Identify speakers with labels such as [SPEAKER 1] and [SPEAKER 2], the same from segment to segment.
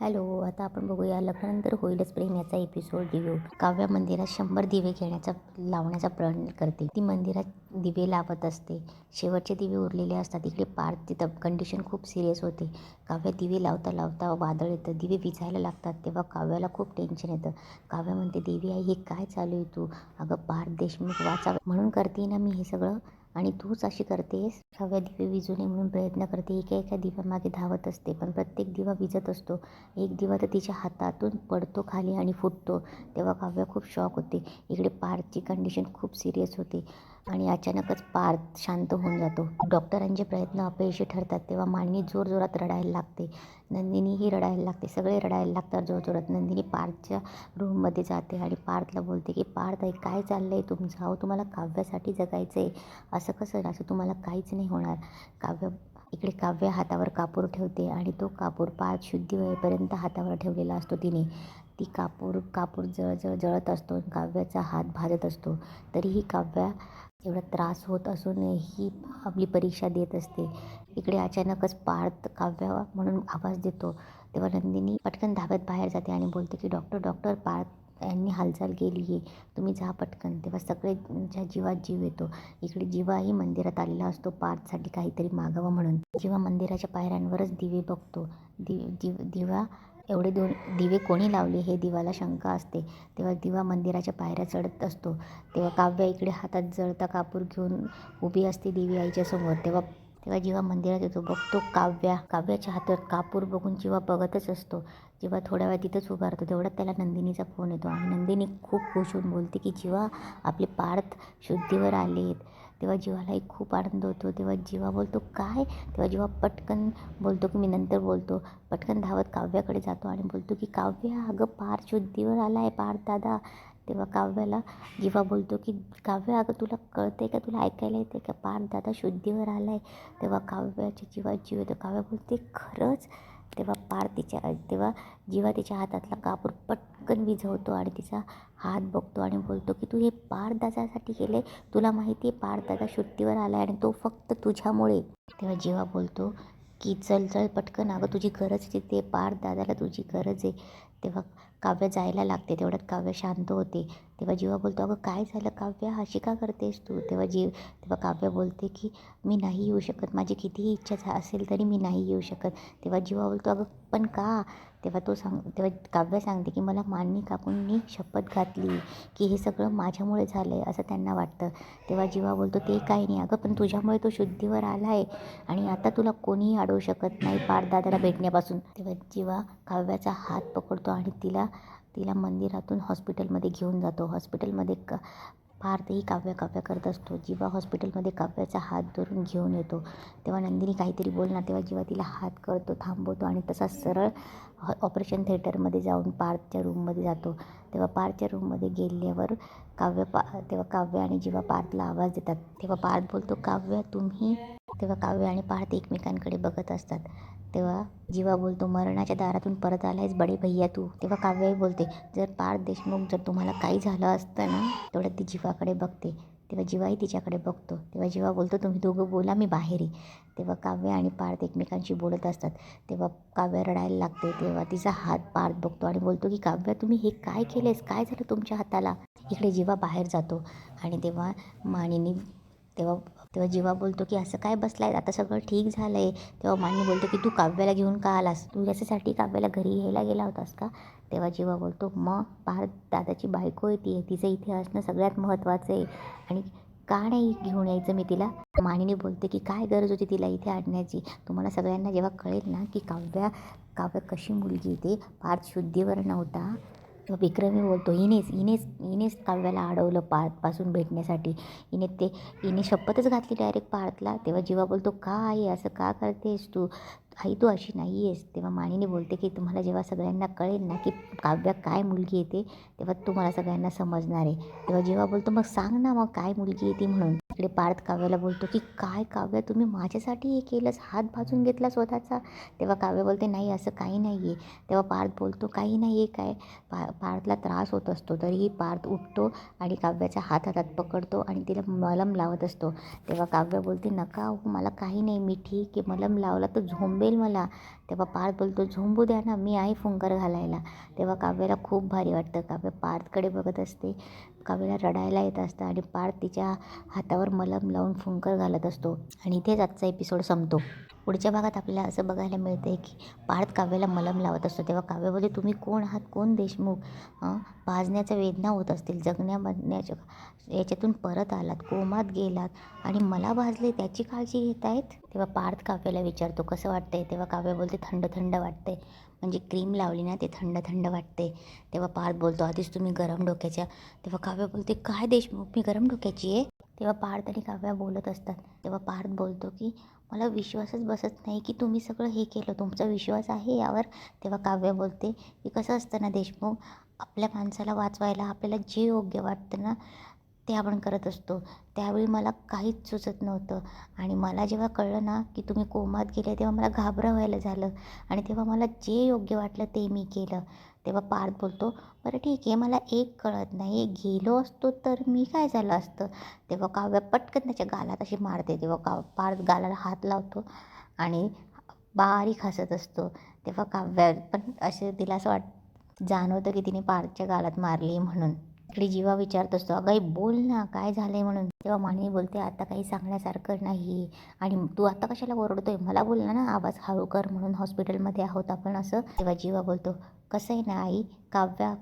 [SPEAKER 1] Hello, आता आपण बघूया लग्नानंतर होईलच प्रेम याचा एपिसोड रिव्ह्यू. काव्या मंदिरात 100 दिवे लावण्याचा प्रण करते. ती मंदिरात दिवे लावत असते. शेवटचे दिवे उरलेले असतात. इकडे पार्थ कंडिशन खूप सिरियस होते. काव्या दिवे लावता लावता वादळ येतं. दिवे विझायला लागतात. तेव्हा काव्याला खूप टेन्शन येतं. काव्या म्हणते, देवी आई हे काय चालू आहे तू? अगं पार्थ देशमुख वाचावं म्हणून करते ना मी हे सगळं, आणि तूच अशी करतेस. काव्या दिवे विझू नये म्हणून प्रयत्न करते. एका एका दिव्यामागे धावत असते, पण प्रत्येक दिवा विझत असतो. एक दिवा तर तिच्या हातातून पडतो खाली आणि फुटतो. तेव्हा काव्या खूप शॉक होते. इकडे पार्थची कंडिशन खूप सिरियस होते आणि अचानकच पार्थ शांत होऊन जातो. डॉक्टरांचे प्रयत्न अपयशी ठरतात. तेव्हा मानिनी जोरजोरात रडायला लागते. नंदिनीही रडायला लागते. सगळे रडायला लागतात जोरजोरात. नंदिनी पार्थच्या रूममध्ये जाते आणि पार्थला बोलते की पार्थ काय चाललं आहे तुमचं? अहो तुम्हाला काव्यासाठी जगायचं आहे, असं कसं? असं तुम्हाला काहीच नाही होणार. इकडे काव्य हातावर कापूर ठेवते आणि तो कापूर पार्थ शुद्धी होईपर्यंत हातावर ठेवलेला असतो तिने. ती कापूर जळत असतो. काव्याचा हात भाजत असतो. तरीही काव्या एवढा त्रास होत असूनही आपली परीक्षा देत असते. इकडे अचानकच पार्थ काव्या म्हणून आवाज देतो. तेव्हा नंदिनी पटकन धावत बाहेर जाते आणि बोलते की डॉक्टर पार्थ यांनी हालचाल केली आहे, तुम्ही जा पटकन. तेव्हा सगळ्यांच्या जीवात जीव येतो. इकडे जीवाही मंदिरात आलेला असतो पार्थसाठी काहीतरी मागावं म्हणून. जीवा मंदिराच्या पायऱ्यांवरच दिवे बघतो. दिवा एवढे दिवे कोणी लावले हे दिवाला शंका असते. तेव्हा दिवा मंदिराच्या पायऱ्या चढत असतो. तेव्हा काव्या इकडे हातात जळता कापूर घेऊन उभी असते देवी आईच्या समोर. तेव्हा जीवा मंदिरात येतो. बघतो काव्याच्या हातात कापूर बघून जीवा बघतच असतो. जीवा थोड्या वेळ तिथंच उभा राहतो. तेवढ्यात त्याला नंदिनीचा फोन येतो आणि नंदिनी खूप खुश होऊन बोलते की जीवा आपले पार्थ शुद्धीवर आलेत. तेव्हा जीवालाही खूप आनंद होतो. तेव्हा जीवा बोलतो काय? तेव्हा जीवा पटकन बोलतो की मी नंतर बोलतो. पटकन धावत काव्याकडे जातो आणि बोलतो की काव्या अगं पार्थ शुद्धीवर आला आहे, पार्थ दादा. तेव्हा काव्याला जीवा बोलतो की काव्या अगं तुला कळतंय का? तुला ऐकायला येते का? पार्थ दादा शुद्धीवर आला आहे. तेव्हा काव्याच्या जीवात जीव येतो. काव्या बोलते खरंच? तेव्हा जीवा तिच्या हातातला कापूर पटकन विझवतो आणि तिचा हात बघतो आणि बोलतो की तू हे पार्थ दादासाठी केले? तुला माहिती आहे पार्थ दादा शुद्धीवर आला आहे आणि तो फक्त तुझ्यामुळे. तेव्हा जीवा बोलतो की चल पटकन, अगं तुझी गरज तिथे, पार्थ दादाला तुझी गरज आहे. तेव्हा काव्य जायला लागते. तेवढ्यात काव्य शांत होते. तेव्हा जीवा बोलतो अगं काय झालं काव्या, अशी का करतेस तू? तेव्हा काव्य बोलते की मी नाही येऊ शकत, माझी कितीही इच्छा असेल तरी मी नाही येऊ शकत. तेव्हा जीवा बोलतो अगं पण का? तेव्हा काव्य सांगते की मला मानिनी काकूंनी शपथ घातली की हे सगळं माझ्यामुळे झालं आहे असं त्यांना वाटतं. तेव्हा जीवा बोलतो ते काही नाही अगं, पण तुझ्यामुळे तो शुद्धीवर आला आहे आणि आता तुला कोणीही अडवू शकत नाही पार्थ दादाला भेटण्यापासून. तेव्हा जीवा काव्याचा हात पकडतो आणि तिला मंदिरातून हॉस्पिटलमध्ये घेऊन जातो. हॉस्पिटलमध्ये पार्थही काव्य करत असतो. जीवा हॉस्पिटलमध्ये काव्याचा हात धरून घेऊन येतो. तेव्हा नंदिनी काहीतरी बोलणार. तेव्हा जीवा तिला हात करतो, थांबवतो आणि तसा सरळ ऑपरेशन थिएटरमध्ये जाऊन पार्थच्या रूममध्ये जातो. तेव्हा पार्थच्या रूममध्ये गेल्यावर तेव्हा काव्य आणि जीवा पार्थला आवाज देतात. तेव्हा पार्थ बोलतो काव्य तुम्ही? तेव्हा काव्य आणि पार्थ एकमेकांकडे बघत असतात. तेव्हा जीवा बोलतो मरणाच्या दारातून परत आलायस बडे भैया तू. तेव्हा काव्यही बोलते जर पार्थ देशमुख जर तुम्हाला काही झालं असतं ना. तेवढ्यात ती जीवाकडे बघते. तेव्हा जीवाही तिच्याकडे बघतो. तेव्हा जीवा बोलतो तुम्ही दोघं बोला, मी बाहेर आहे. तेव्हा काव्य आणि पार्थ एकमेकांशी बोलत असतात. तेव्हा काव्य रडायला लागते. तेव्हा तिचा हात पार्थ बघतो आणि बोलतो की काव्य तुम्ही हे काय केलेस? काय झालं तुमच्या हाताला? इकडे जीवा बाहेर जातो आणि तेव्हा मानिनी तेव्हा तेव्हा जीवा बोलतो की असं काय बसलाय, आता सगळं ठीक झालं आहे. तेव्हा मानिनी बोलतो की तू काव्याला घेऊन का आलास? तू याच्यासाठी काव्याला घरी यायला गेला होतास का? तेव्हा जीवा बोलतो मग पार्थ दादाची बायको आहे, तिचं इथे असणं सगळ्यात महत्त्वाचं आहे आणि का नाही घेऊन यायचं मी तिला? मानिनी बोलते की काय गरज होती तिला इथे आणण्याची? तुम्हाला सगळ्यांना जेव्हा कळेल ना की काव्य कशी मुलगी येते, पार्थ शुद्धीवर नव्हता. तेव्हा विक्रमी बोलतो हिनेच काव्याला अडवलं पार्थपासून भेटण्यासाठी. हिने शपथच घातली डायरेक्ट पार्थला. तेव्हा जीवा बोलतो का आई असं का करतेस तू? आई तू अशी नाही आहेस. तेव्हा मानिनी बोलते की तुम्हाला जेव्हा सगळ्यांना कळेल ना की काव्या काय मुलगी येते तेव्हा तुम्हाला सगळ्यांना समजणार आहे. तेव्हा जीवा बोलतो मग सांग ना मग काय मुलगी येते म्हणून. इकडे पार्थ काव्याला बोलतो की काय काव्य, तुम्ही माझ्यासाठी हे केलंस, हात भाजून घेतला स्वतःचा. तेव्हा काव्य बोलते नाही असं काही नाही आहे. तेव्हा पार्थ बोलतो काही नाही आहे काय. पार्थला त्रास होत असतो तरीही पार्थ उठतो आणि काव्याचा हात हातात पकडतो आणि तिला मलम लावत असतो. तेव्हा काव्य बोलते नका हो, मला काही नाही, मी ठीक आहे, मलम लावला तर झोंबेल मला. तेव्हा पार्थ बोलतो झोंबू द्या ना, मी आहे फुंकर घालायला. तेव्हा काव्याला खूप भारी वाटतं. काव्य पार्थकडे बघत असते. काव्याला रडायला येत असतं आणि पार्थ तिच्या हातावर मलम लावून फुंकर घालत असतो आणि इथेच आजचा एपिसोड संपतो. पुढच्या भागात आपल्याला असं बघायला मिळते की पार्थ काव्याला मलम लावत असतो. तेव्हा काव्य बोलते तुम्ही कोण आहात, कोण देशमुख, भाजण्याच्या वेदना होत असतील, जगण्या मरण्याच्या याच्यातून परत आलात, कोमात गेलात आणि मला भाजले त्याची काळजी घेत आहेत. तेव्हा पार्थ काव्याला विचारतो कसं वाटतंय. तेव्हा काव्य बोलते थंड थंड वाटतंय, म्हणजे क्रीम लावली ना ते थंड थंड वाटते. तेव्हा पार्थ बोलतो आधीच तुम्ही गरम डोक्याच्या. तेव्हा काव्य बोलते काय देशमुख, मी गरम डोक्याची आहे. तेव्हा पार्थ आणि काव्या बोलत असतात. तेव्हा पार्थ बोलतो की मला विश्वासच बसत नाही की तुम्ही सगळं हे केलं, तुमचा विश्वास आहे यावर. तेव्हा काव्य बोलते की कसं असतं ना देशमुख, आपल्या माणसाला वाचवायला आपल्याला जे योग्य वाटतं ना ते आपण करत असतो. त्यावेळी मला काहीच सुचत नव्हतं आणि मला जेव्हा कळलं ना की तुम्ही कोमात गेले तेव्हा मला घाबरवायला झालं आणि तेव्हा मला जे योग्य वाटलं ते मी केलं. तेव्हा पार्थ बोलतो बरं ठीक आहे, मला एक कळत नाही, गेलो असतो तर मी काय झालं असतं. तेव्हा काव्य पटकन त्याच्या गालात अशी मारते. तेव्हा पार्थ गालाला हात लावतो आणि बारीक हसत असतो. तेव्हा काव्य पण असे तिला असं जाणवतं की तिने पार्थच्या गालात मारली म्हणून. इकडे जीवा विचारत असतो अगं बोल ना काय झालंय म्हणून. तेव्हा मानिनी बोलते आता काही सांगण्यासारखं नाही आणि तू आता कशाला ओरडतोय, मला बोलला ना आवाज हळू कर म्हणून, हॉस्पिटलमध्ये आहोत आपण असं. तेव्हा जीवा बोलतो कसं आहे ना आई,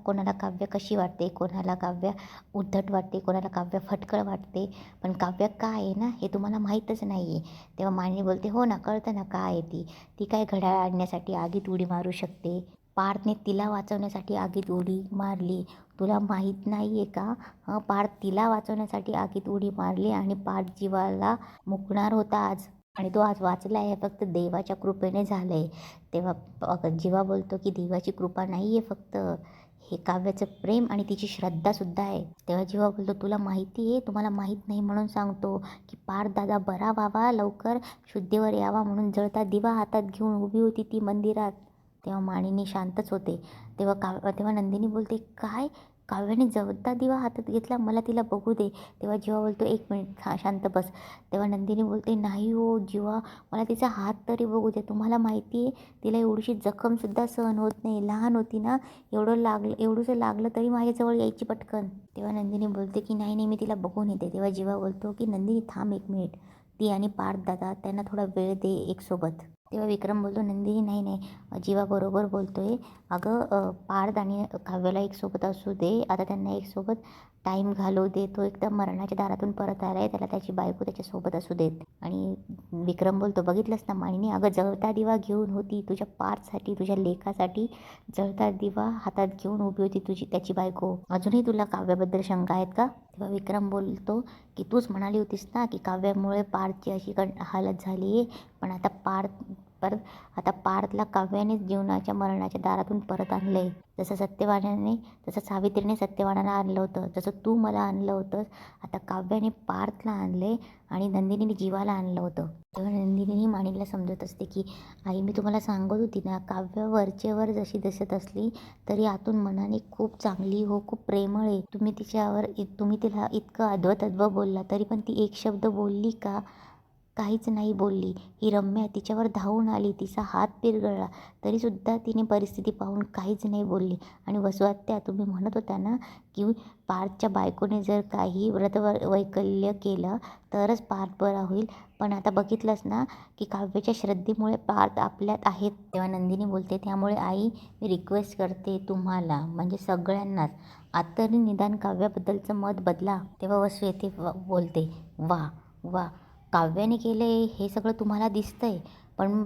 [SPEAKER 1] कोणाला काव्य कशी वाटते, कोणाला काव्य उद्धट वाटते, कोणाला काव्य फटकळ वाटते, पण काव्य काय आहे ना हे तुम्हाला माहीतच नाही आहे. तेव्हा मानिनी बोलते हो ना कळतं ना काय आहे ती काय घड्याळ आणण्यासाठी आगीत उडी मारू शकते. पार्थने तिला वाचवण्यासाठी आगीत उडी मारली, तुला माहीत नाही आहे का. पार्थ तिला वाचवण्यासाठी आगीत उडी मारली आणि पार्थ जीवाला मुकणार होता आज आणि तो आज वाचला आहे, फक्त देवाच्या कृपेने झालं आहे. तेव्हा जीवा बोलतो की देवाची कृपा नाही आहे फक्त, हे काव्याचं प्रेम आणि तिची श्रद्धासुद्धा आहे. तेव्हा जीवा बोलतो तुला माहिती आहे, तुम्हाला माहीत नाही म्हणून सांगतो की पार्थ दादा बरा व्हावा, लवकर शुद्धीवर यावा म्हणून जळता दिवा हातात घेऊन उभी होती ती मंदिरात. तेव्हा मानिनी शांतच होते. तेव्हा नंदिनी बोलते काय, काव्याने जळता दिवा हातात घेतला, मला तिला बघू दे. तेव्हा जीवा बोलतो एक मिनिट शांत बस. तेव्हा नंदिनी बोलते नाही हो जीवा, मला तिचा हात तरी बघू दे. तुम्हाला माहिती आहे तिला एवढीशी जखमसुद्धा सहन होत नाही, लहान होती ना, एवढंसं लागलं तरी माझ्याजवळ यायची पटकन. तेव्हा नंदिनी बोलते की नाही नाही मी तिला बघून येते. तेव्हा जीवा बोलतो की नंदिनी थांब एक मिनिट, ती आणि पार्थ दादा त्यांना थोडा वेळ दे एक सोबत. तेव्हा विक्रम बोलतो नंदिनी नाही नाही जीवा बरोबर बोलतोय, अगं पार्थ आणि काव्याला एक सोबत असू दे, आता त्यांना एक सोबत टाईम घालवू दे, तो एकदम मरणाच्या दारातून परत आला आहे, त्याला त्याची बायको त्याच्यासोबत असू देत. आणि विक्रम बोलतो बघितलंस ना मानिनी, अगं जळता दिवा घेऊन होती तुझ्या पार्थसाठी, तुझ्या लेखासाठी जळता दिवा हातात घेऊन उभी होती त्याची बायको. अजूनही तुला काव्याबद्दल शंका आहेत का. तेव्हा विक्रम बोलतो की तूच म्हणाली होतीस ना की काव्यामुळे पार्थची अशी हालत झाली आहे, पण आता पार्थला काव्यानेच जीवनाच्या मरणाच्या दारातून परत आणलं आहे. जसं सावित्रीने सत्यवानाला आणलं होतं, जसं तू मला आणलं होतंस, आता काव्याने पार्थला आणले आणि नंदिनीने जीवाला आणलं होतं. तेव्हा नंदिनी मानिनीला समजत असते की आई मी तुम्हाला सांगत होती ना, काव्य वरचेवर जशी दिसत असली तरी आतून मनाने खूप चांगली हो, खूप प्रेमळ आहे. तुम्ही तिला इतकं अद्वत बोलला तरी पण ती एक शब्द बोलली का, काहीच नाही बोलली. ही रम्या तिच्यावर धावून आली, तिचा हात पिरगळला तरीसुद्धा तिने परिस्थिती पाहून काहीच नाही बोलली. आणि वसुआत्या तुम्ही म्हणत होता ना की पार्थच्या बायकोने जर काही वैकल्य केलं तरच पार्थ बरा होईल, पण आता बघितलंच ना की काव्याच्या श्रद्धेमुळे पार्थ आपल्यात आहेत. तेव्हा नंदिनी बोलते त्यामुळे आई मी रिक्वेस्ट करते तुम्हाला, म्हणजे सगळ्यांनाच, आता तरी निदान काव्याबद्दलचं मत बदला. तेव्हा वसू येथे बोलते वा वा, काव्याने केलं हे सगळं तुम्हाला दिसतंय, पण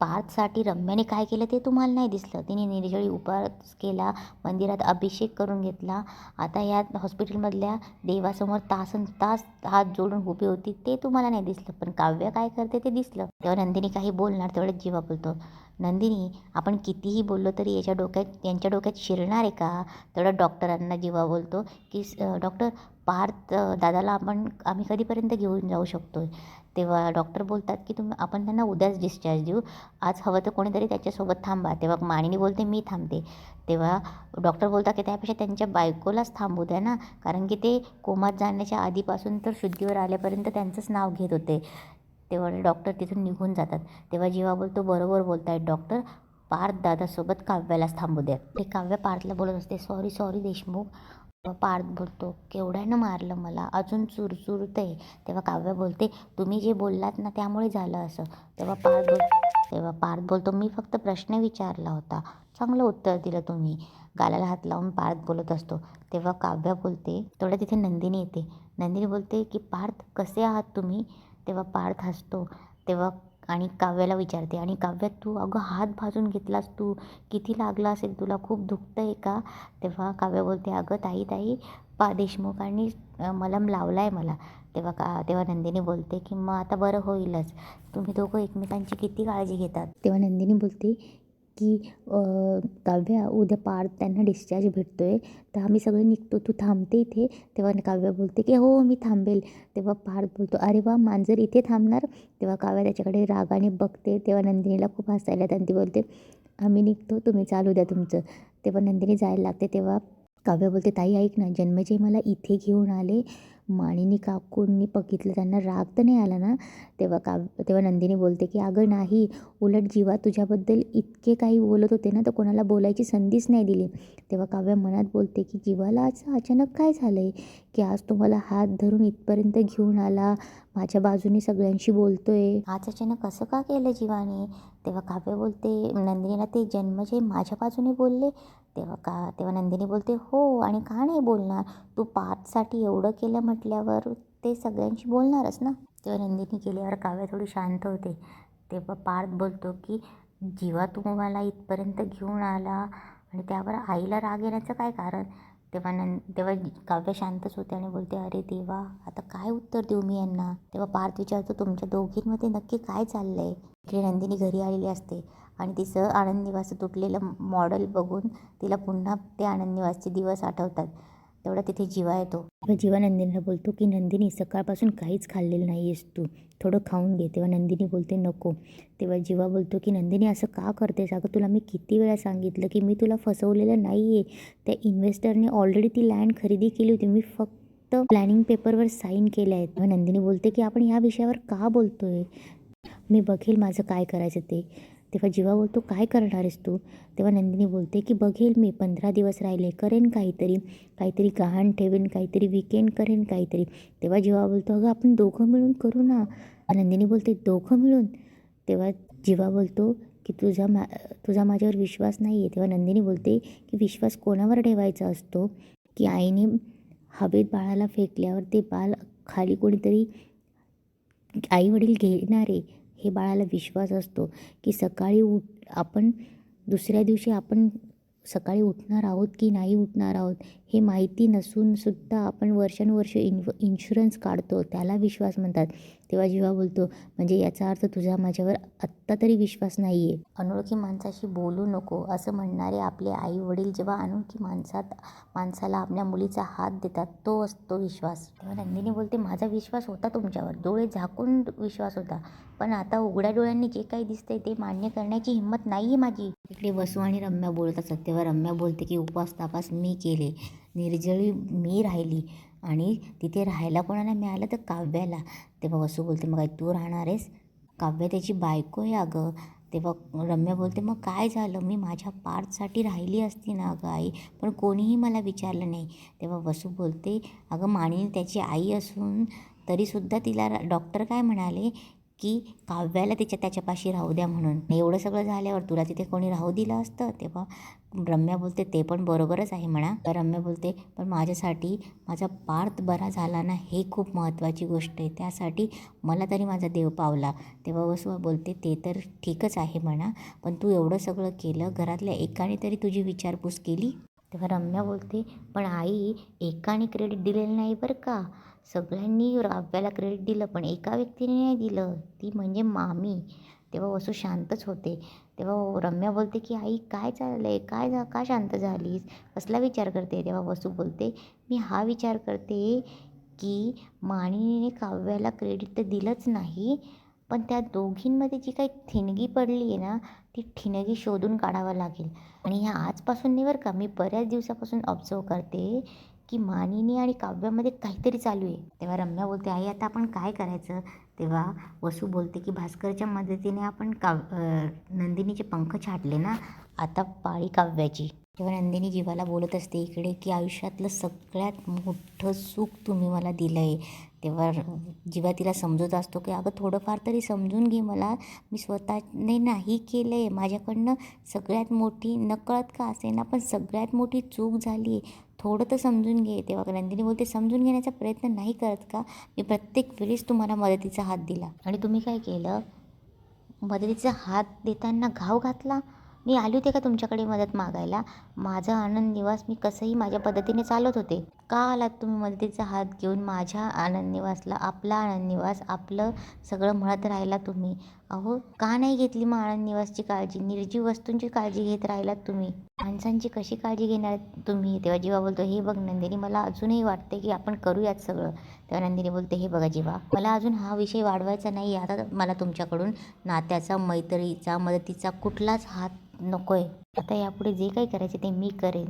[SPEAKER 1] पार्थसाठी रम्याने काय केलं ते तुम्हाला नाही दिसलं. तिने निर्जळी उपवास केला, मंदिरात अभिषेक करून घेतला, आता या हॉस्पिटलमधल्या देवासमोर तासनतास हात जोडून उभी होती, ते तुम्हाला नाही दिसलं, पण काव्य काय करते ते दिसलं. तेव्हा नंदिनी काही बोलणार तेवढ्यात जीवा बोलतो नंदिनी आपण कितीही बोललो तरी यांच्या डोक्यात शिरणार आहे का. तेवढ्या डॉक्टरांना जीवा बोलतो की डॉक्टर पार्थ दादाला आम्ही कधीपर्यंत घेऊन जाऊ शकतो. तेव्हा डॉक्टर बोलतात की आपण त्यांना उद्याच डिस्चार्ज देऊ, आज हवं तर कोणीतरी त्याच्यासोबत थांबा. तेव्हा मानिनी बोलते मी थांबते. तेव्हा डॉक्टर बोलतात की त्यापेक्षा त्यांच्या बायकोलाच थांबू द्या ना, कारण की ते कोमात जाण्याच्या आधीपासून तर शुद्धीवर आल्यापर्यंत त्यांचंच नाव घेत होते. तेव्हा डॉक्टर तिथून निघून जातात. तेव्हा जीवा बोलतो बरोबर बोलतायत डॉक्टर, पार्थ दादासोबत काव्यालाच थांबू द्या. ते काव्य पार्थला बोलत असते सॉरी सॉरी देशमुख. पार्थ बोलतो केवढ्यानं मारलं मला, अजून चुरचुरतंय. तेव्हा काव्य बोलते तुम्ही जे बोललात ना त्यामुळे झालं असं. तेव्हा पार्थ बोलतो मी फक्त प्रश्न विचारला होता, चांगलं उत्तर दिलं तुम्ही. गालाला हात लावून पार्थ बोलत असतो. तेव्हा काव्य बोलते तेवढ्या तिथे नंदिनी येते. नंदिनी बोलते की पार्थ कसे आहात तुम्ही. तेव्हा पार्थ हसतो. तेव्हा आणि काव्याला विचारते आणि काव्य तू अगं हात भाजून घेतलास तू, किती लागला असेल तुला, खूप दुखतं आहे का. तेव्हा काव्य बोलते अगं ताई देशमुखांनी मलम लावला आहे मला. तेव्हा नंदिनी बोलते की मग आता बरं होईलच, तुम्ही दोघं एकमेकांची किती काळजी घेतात. तेव्हा नंदिनी बोलते की काव्या उद्या पार्थ त्यांना डिस्चार्ज भेटतो आहे, तर आम्ही सगळे निघतो, तू थांबते इथे. तेव्हा काव्य बोलते की हो मी थांबेल. तेव्हा पार्थ बोलतो अरे वा मांजर इथे थांबणार. तेव्हा काव्या त्याच्याकडे रागाने बघते. तेव्हा नंदिनीला खूप हसायला येतं आणि ती बोलते आम्ही निघतो, तुम्ही चालू द्या तुमचं. तेव्हा नंदिनी जायला लागते. तेव्हा काव्य बोलते ताई ऐक ना, जन्मजय मला इथे घेऊन आले, मानिनी काकूंनी बघितलं त्यांना राग तर नाही आला ना. तेव्हा नंदिनी बोलते की अगं नाही, उलट जीवा तुझ्याबद्दल इतके काही बोलत होते ना, तर कोणाला बोलायची संधीच नाही दिली. तेव्हा काव्य मनात बोलते की जीवाला असं अचानक काय झालं आहे की आज तो मला हात धरून इथपर्यंत घेऊन आला, माझ्या बाजूने सगळ्यांशी बोलतोय, आज अचानक असं का केलं जीवाने. तेव्हा काव्य बोलते नंदिनीला ते जन्मजय माझ्या बाजूने बोलले. तेव्हा नंदिनी बोलते हो आणि का नाही बोलणार, तू पार्थसाठी एवढं केलं म्हटल्यावर ते सगळ्यांशी बोलणारच ना. तेव्हा नंदिनी गेल्यावर काव्य थोडी शांत होते. तेव्हा पार्थ बोलतो की जीवा तू मला इथपर्यंत घेऊन आला आणि त्यावर आईला राग येण्याचं काय कारण. तेव्हा काव्य शांतच होते आणि बोलते अरे देवा आता काय उत्तर देऊ मी यांना. तेव्हा पार्थ विचारतो तुमच्या दोघींमध्ये नक्की काय चाललं आहे. इकडे नंदिनी घरी आलेली असते आणि तिचं आनंद निवासचं तुटलेलं मॉडेल बघून तिला पुन्हा ते आनंद निवासचे दिवस आठवतात. तेवढा तिथे जीवा येतो. जीवा नंदिनीला बोलतो की नंदिनी सकाळपासून काहीच खाल्लेलं नाही आहेस तू, थोडं खाऊन घे. तेव्हा नंदिनी बोलते नको. तेव्हा जीवा बोलतो की नंदिनी असं का करतेस, अगं तुला मी किती वेळा सांगितलं की मी तुला फसवलेलं नाही आहे. त्या इन्व्हेस्टरने ऑलरेडी ती लँड खरेदी केली होती, मी फक्त प्लॅनिंग पेपरवर साईन केल्या आहेत. तेव्हा नंदिनी बोलते की आपण ह्या विषयावर का बोलतोय, मी बघेल माझं काय करायचं ते. तेव्हा जीवा बोलतो काय करणार आहेस तू. तेव्हा नंदिनी बोलते की बघेल मी, 15 दिवस राहिले, करेन काहीतरी गहाण ठेवेन, काहीतरी विकेंड करेन काहीतरी. तेव्हा जीवा बोलतो अगं आपण दोघं मिळून करू ना. नंदिनी बोलते दोघं मिळून. तेव्हा जीवा बोलतो की तुझा माझ्यावर विश्वास नाही आहे. तेव्हा नंदिनी बोलते की विश्वास कोणावर ठेवायचा असतो की आईने हवेत बाळाला फेकल्यावर ते बाळ खाली कोणीतरी आईवडील घेणारे, हे बाळाला विश्वास असतो की दुसऱ्या दिवशी आपण सकाळी उठणार आहोत की नाही उठणार आहोत हे माहिती नसूनसुद्धा आपण वर्षानुवर्ष इन्शुरन्स काढतो, त्याला विश्वास म्हणतात. तेव्हा जीवा बोलतो म्हणजे याचा अर्थ तुझा माझ्यावर आत्ता तरी विश्वास नाही आहे. अनोळखी माणसाशी बोलू नको असं म्हणणारे आपले आई वडील जेव्हा अनोळखी माणसाला आपल्या मुलीचा हात देतात, तो असतो विश्वास. तेव्हा नंदिनी बोलते माझा विश्वास होता तुमच्यावर, डोळे झाकून विश्वास होता, पण आता उघड्या डोळ्यांनी जे काही दिसतंय ते मान्य करण्याची हिंमत नाही आहे माझी. इकडे वसू आणि रम्या बोलत असतात. तेव्हा रम्या बोलते की उपवास तापास मी केले, निर्जळी मी राहिली आणि तिथे राहायला कोणाला मिळालं तर काव्याला. तेव्हा वसू बोलते मग तू राहणार आहेस, काव्य त्याची बायको आहे अगं. तेव्हा रम्या बोलते मग काय झालं, मी माझ्या पार्थसाठी राहिली असती ना अगं आई, पण कोणीही मला विचारलं नाही. तेव्हा वसू बोलते अगं मानिनी त्याची आई असून तरीसुद्धा तिला डॉक्टर काय म्हणाले की काव्याला त्याच्यापाशी राहू द्या म्हणून. एवढं सगळं झाल्यावर तुला तिथे कोणी राहू दिलं असतं. तेव्हा रम्या बोलते ते पण बरोबरच आहे म्हणा. तर रम्या बोलते पण माझ्यासाठी माझा पार्थ बरा झाला ना, हे खूप महत्त्वाची गोष्ट आहे, त्यासाठी मला तरी माझा देव पावला. तेव्हा वसू बोलते ते तर ठीकच आहे म्हणा, पण तू एवढं सगळं केलं, घरातल्या एकाने तरी तुझी विचारपूस केली. तेव्हा रम्या बोलते पण आई एकाने क्रेडिट दिलेलं नाही बरं का, सगळ्यांनी काव्याला क्रेडिट दिलं पण एका व्यक्तीने नाही दिलं, ती म्हणजे मामी. तेव्हा वसू शांतच होते. तेव्हा रम्या बोलते की आई काय चाललं आहे, का शांत झालीस, कसला विचार करते. तेव्हा वसू बोलते मी हा विचार करते की मानिनीने काव्याला क्रेडिट तर दिलंच नाही, पण त्या दोघींमध्ये जी काही ठिणगी पडली आहे ना, ती ठिणगी शोधून काढावं लागेल. आणि ह्या आजपासून नाही बरं का, मी बऱ्याच दिवसापासून ऑब्झर्व करते की मानिनी आणि काव्यामध्ये काहीतरी चालू आहे. तेव्हा रम्या बोलते आई आता आपण काय करायचं. तेव्हा वसू बोलते की भास्करच्या मदतीने आपण नंदिनीचे पंख छाटले ना, आता पाळी काव्याची. तेव्हा नंदिनी जीवाला बोलत असते इकडे की आयुष्यातलं सगळ्यात मोठं सुख तुम्ही मला दिलं आहे. तेव्हा जीवा तिला समजत असतो की अगं थोडंफार तरी समजून घे मला, मी स्वतःने नाही केलं आहे, माझ्याकडनं सगळ्यात मोठी नकळत का असेना पण सगळ्यात मोठी चूक झाली आहे, थोडं तर समजून घे. तेव्हा नंदिनी बोलते समजून घेण्याचा प्रयत्न नाही करत का, मी प्रत्येक वेळेस तुम्हाला मदतीचा हात दिला आणि तुम्ही काय केलं, मदतीचा हात देताना घाव घातला. मी आले होते का तुमच्याकडे मदत मागायला, माझा आनंद निवास मी कसंही माझ्या पद्धतीने चालवत होते, का आलात तुम्ही मदतीचा हात घेऊन माझ्या आनंद निवासला, आपला आनंद निवास आपलं सगळं म्हणत राहिला तुम्ही. अहो का नाही घेतली मग आनंद निवासची काळजी, निर्जीव वस्तूंची काळजी घेत राहिलात तुम्ही, माणसांची कशी काळजी घेणार तुम्ही. तेव्हा जीवा बोलतो हे बघ नंदिनी मला अजूनही वाटते की आपण करूयात सगळं. तेव्हा नंदिनी बोलते हे बघा जीवा मला अजून हा विषय वाढवायचा नाही, आता मला तुमच्याकडून नात्याचा, मैत्रीचा, मदतीचा कुठलाच हात नको आहे. आता यापुढे जे काही करायचे ते मी करेन.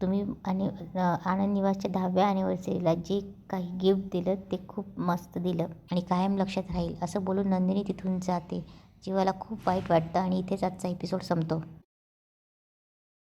[SPEAKER 1] तुम्ही आणि आनंद निवासच्या 10व्या ॲनिव्हर्सरीला जे काही गिफ्ट दिलं ते खूप मस्त दिलं आणि कायम लक्षात राहील, असं बोलून नंदिनी तिथून जाते. जीवाला खूप वाईट वाटतं आणि इथेच आजचा एपिसोड संपतो.